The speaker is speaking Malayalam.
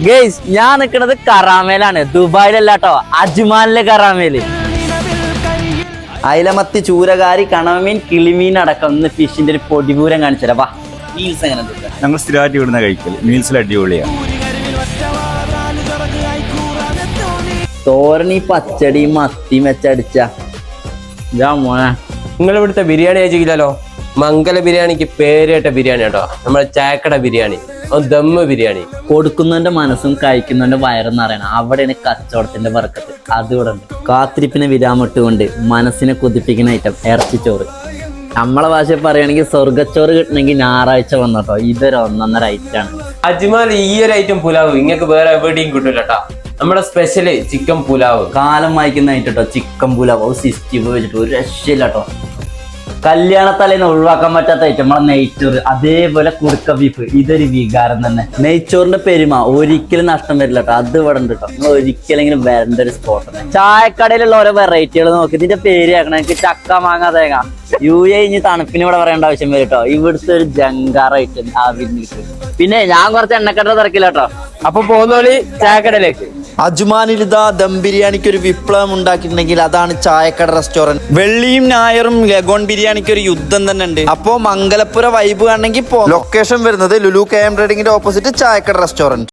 ഗേയ്സ് ഞാൻ നിൽക്കുന്നത് കറാമേലാണ്, ദുബായിലല്ലാട്ടോ, അജ്മാനിലെ കറാമേല്. അയിലമത്തി, ചൂരകാരി, കണവമീൻ, കിളിമീൻ അടക്കം ഇന്ന് ഫിഷിന്റെ ഒരു പൊടിപൂരം കാണിച്ചരാ. വാ, മീൽസ് എങ്ങനെ? ഞങ്ങൾ സ്ഥിരമായിട്ട് ഇവിടുന്ന് കഴിക്കല്. മീൽസിൽ അടിപൊളിയാണ്. തോരണി, പച്ചടി, മത്തി വെച്ചടിച്ച മോനെ. നിങ്ങൾ ഇവിടുത്തെ ബിരിയാണി കഴിച്ചില്ലല്ലോ. മംഗല ബിരിയാണിക്ക് പേരേട്ട ബിരിയാണി കേട്ടോ, നമ്മുടെ ചായക്കട ബിരിയാണി, ദമ്മ് ബിരിയാണി. കൊടുക്കുന്നവന്റെ മനസ്സും കഴിക്കുന്നവന്റെ വയറെന്ന് പറയണം. അവിടെയാണ് കച്ചവടത്തിന്റെ വർക്കത്ത്. അതിവിടെ ഉണ്ട്. കാത്തിരിപ്പിനെ വിരാമിട്ടുകൊണ്ട് മനസ്സിനെ കുതിപ്പിക്കുന്ന ഐറ്റം ഇറച്ചിച്ചോറ്. നമ്മളെ ഭാഷയിൽ പറയുകയാണെങ്കിൽ സ്വർഗച്ചോറ് കിട്ടണമെങ്കിൽ ഞായറാഴ്ച വന്നോട്ടോ. ഇതൊരു ഒന്നൊന്നര ഐറ്റാണ്. അജ്മാൽ ഈ ഒരു ഐറ്റം പുലാവ് ഇങ്ങക്ക് വേറെ എവിടെയും കിട്ടൂല കേട്ടോ. നമ്മുടെ സ്പെഷ്യല് ചിക്കൻ പുലാവ്. കാലം വായിക്കുന്ന ഐറ്റോ ചിക്കൻ പുലാവ് 60 വെച്ചിട്ട് ഒരു രക്ഷയില്ല കേട്ടോ. കല്യാണത്തലേന്ന് ഒഴിവാക്കാൻ പറ്റാത്ത ഐറ്റം നമ്മളെ നെയ്ച്ചോറ്, അതേപോലെ കുടുക്ക ബീഫ്. ഇതൊരു വികാരം തന്നെ. നെയ്ച്ചോറിന്റെ പെരുമ ഒരിക്കലും നഷ്ടം വരില്ല കേട്ടോ. അത് ഇവിടെ ഉണ്ട് കേട്ടോ. നിങ്ങൾ ഒരിക്കലെങ്കിലും വരേണ്ട ഒരു സ്പോട്ടാണ്. ചായക്കടയിലുള്ള ഓരോ വെറൈറ്റികൾ നോക്കി ഇതിന്റെ പേര് കേൾക്കണം. എനിക്ക് ചക്ക, മാങ്ങ, തേങ്ങ. UAE ഇനി തണുപ്പിന് ഇവിടെ പറയേണ്ട ആവശ്യം വരും കേട്ടോ. ഇവിടുത്തെ ഒരു ജങ്കാർ ഐറ്റം പിന്നെ ഞാൻ കുറച്ച് എണ്ണക്കട്ട തിരക്കില്ല കേട്ടോ. അപ്പൊ പോകുന്നോളി ചായക്കടയിലേക്ക്. അജ്മാനിൽ ഇതാ ദം ബിരിയാണിക്ക് ഒരു വിപ്ലവം ഉണ്ടാക്കിയിട്ടുണ്ടെങ്കിൽ അതാണ് ചായക്കട റെസ്റ്റോറന്റ്. വെള്ളിയും ഞായറും ലഗോൺ ബിരിയാണിക്ക് ഒരു യുദ്ധം തന്നെ ഉണ്ട്. അപ്പോ മംഗലപ്പുര വൈബ് ആണെങ്കിൽ ലൊക്കേഷൻ വരുന്നത് ലുലു KM ട്രേഡിങ്ങിന്റെ ഓപ്പോസിറ്റ് ചായക്കട റെസ്റ്റോറന്റ്.